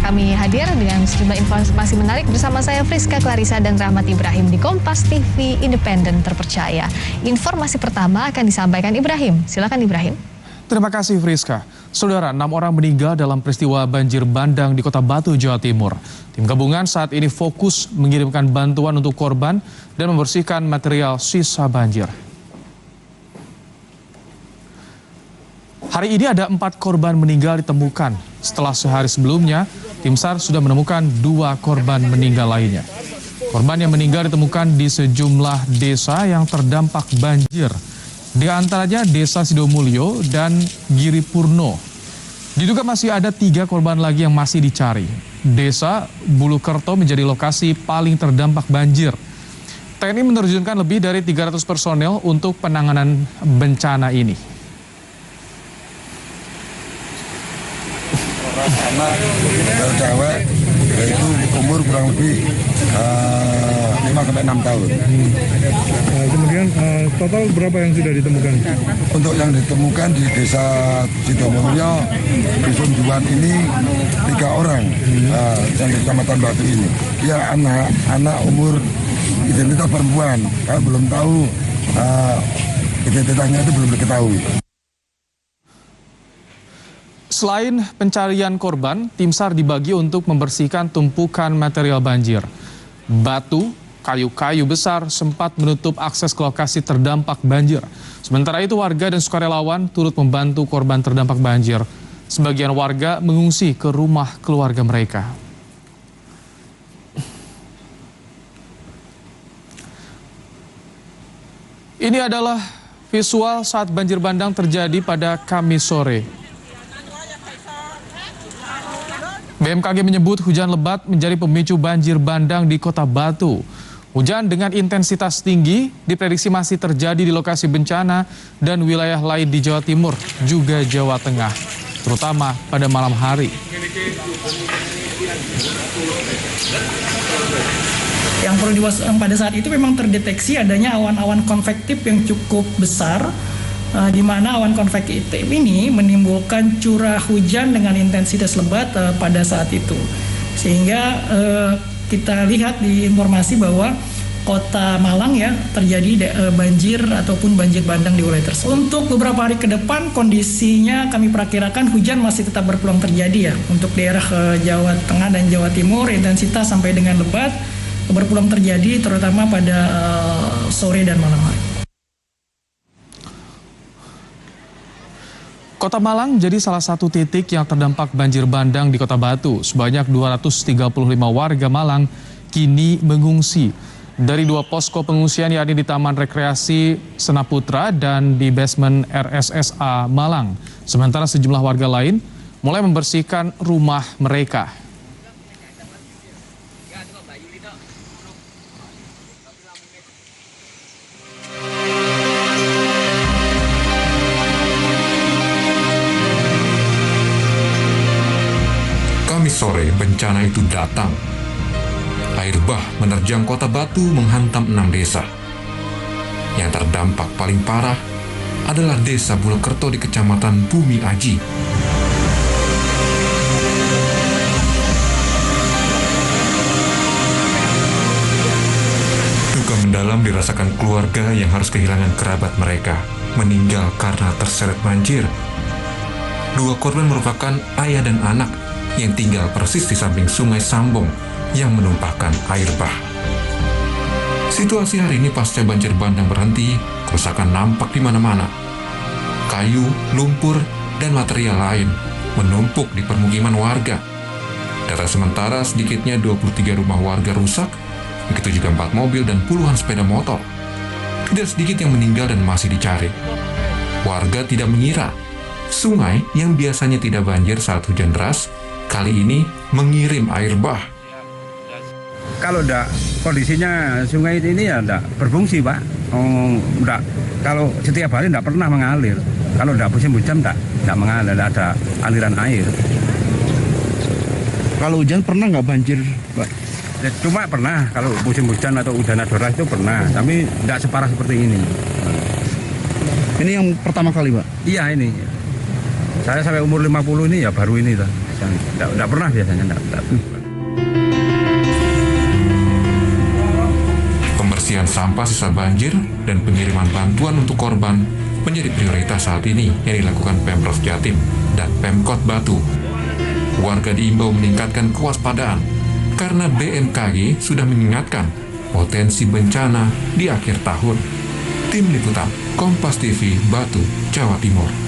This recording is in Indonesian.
kami hadir dengan sejumlah informasi menarik bersama saya Friska Clarissa dan Rahmat Ibrahim di Kompas TV Independen Terpercaya. Informasi pertama akan disampaikan Ibrahim. Silakan Ibrahim. Terima kasih Friska. Saudara, 6 orang meninggal dalam peristiwa banjir bandang di Kota Batu, Jawa Timur. Tim gabungan saat ini fokus mengirimkan bantuan untuk korban dan membersihkan material sisa banjir. Hari ini ada 4 korban meninggal ditemukan. Setelah sehari sebelumnya, tim SAR sudah menemukan 2 korban meninggal lainnya. Korban yang meninggal ditemukan di sejumlah desa yang terdampak banjir. Di antaranya Desa Sidomulyo dan Giripurno. Diduga masih ada 3 korban lagi yang masih dicari. Desa Bulukerto menjadi lokasi paling terdampak banjir. TNI menerjunkan lebih dari 300 personel untuk penanganan bencana ini. Anak cewek yaitu umur kurang lebih 5-6 tahun. Kemudian total berapa yang sudah ditemukan? Untuk yang ditemukan di Desa Sidomulyo, Dusun Duan ini 3 orang yang di Kecamatan Batu ini. Dia anak umur identitas perempuan, belum tahu identitasnya itu belum diketahui. Selain pencarian korban, tim SAR dibagi untuk membersihkan tumpukan material banjir. Batu, kayu-kayu besar sempat menutup akses ke lokasi terdampak banjir. Sementara itu warga dan sukarelawan turut membantu korban terdampak banjir. Sebagian warga mengungsi ke rumah keluarga mereka. Ini adalah visual saat banjir bandang terjadi pada Kamis sore. BMKG menyebut hujan lebat menjadi pemicu banjir bandang di Kota Batu. Hujan dengan intensitas tinggi diprediksi masih terjadi di lokasi bencana dan wilayah lain di Jawa Timur, juga Jawa Tengah, terutama pada malam hari. Yang perlu diwaspadai pada saat itu memang terdeteksi adanya awan-awan konvektif yang cukup besar, di mana awan konvektif ini menimbulkan curah hujan dengan intensitas lebat pada saat itu. Sehingga kita lihat di informasi bahwa Kota Malang ya terjadi banjir ataupun banjir bandang di wilayah tersebut. Untuk beberapa hari ke depan kondisinya kami perkirakan hujan masih tetap berpeluang terjadi ya. Untuk daerah Jawa Tengah dan Jawa Timur intensitas sampai dengan lebat berpeluang terjadi terutama pada sore dan malam hari. Kota Malang jadi salah satu titik yang terdampak banjir bandang di Kota Batu. Sebanyak 235 warga Malang kini mengungsi. Dari 2 posko pengungsian yakni di Taman Rekreasi Senaputra dan di basement RSSA Malang. Sementara sejumlah warga lain mulai membersihkan rumah mereka. Kamis sore bencana itu datang. Air bah menerjang Kota Batu menghantam 6 desa. Yang terdampak paling parah adalah Desa Bulukerto di Kecamatan Bumi Aji. Duka mendalam dirasakan keluarga yang harus kehilangan kerabat mereka, meninggal karena terseret banjir. 2 korban merupakan ayah dan anak yang tinggal persis di samping Sungai Sambong yang menumpahkan air bah. Situasi hari ini pasca banjir bandang berhenti, kerusakan nampak di mana-mana. Kayu, lumpur, dan material lain menumpuk di permukiman warga. Data sementara sedikitnya 23 rumah warga rusak, begitu juga 4 mobil dan puluhan sepeda motor. Tidak sedikit yang meninggal dan masih dicari. Warga tidak mengira sungai yang biasanya tidak banjir saat hujan deras, kali ini mengirim air bah. Kalau kondisinya sungai ini ya enggak berfungsi, Pak. Kalau setiap hari enggak pernah mengalir. Kalau enggak musim hujan enggak mengalir, enggak ada aliran air. Kalau hujan pernah nggak banjir, Pak? Ya, cuma pernah kalau musim hujan atau udara deras itu pernah, tapi enggak separah seperti ini. Ini yang pertama kali, Pak? Iya ini. Saya sampai umur 50 ini ya baru ini. Tidak pernah biasanya. Enggak. Pembersihan sampah sisa banjir dan pengiriman bantuan untuk korban menjadi prioritas saat ini yang dilakukan Pemprov Jatim dan Pemkot Batu. Warga diimbau meningkatkan kewaspadaan karena BMKG sudah mengingatkan potensi bencana di akhir tahun. Tim Liputan Kompas TV Batu, Jawa Timur.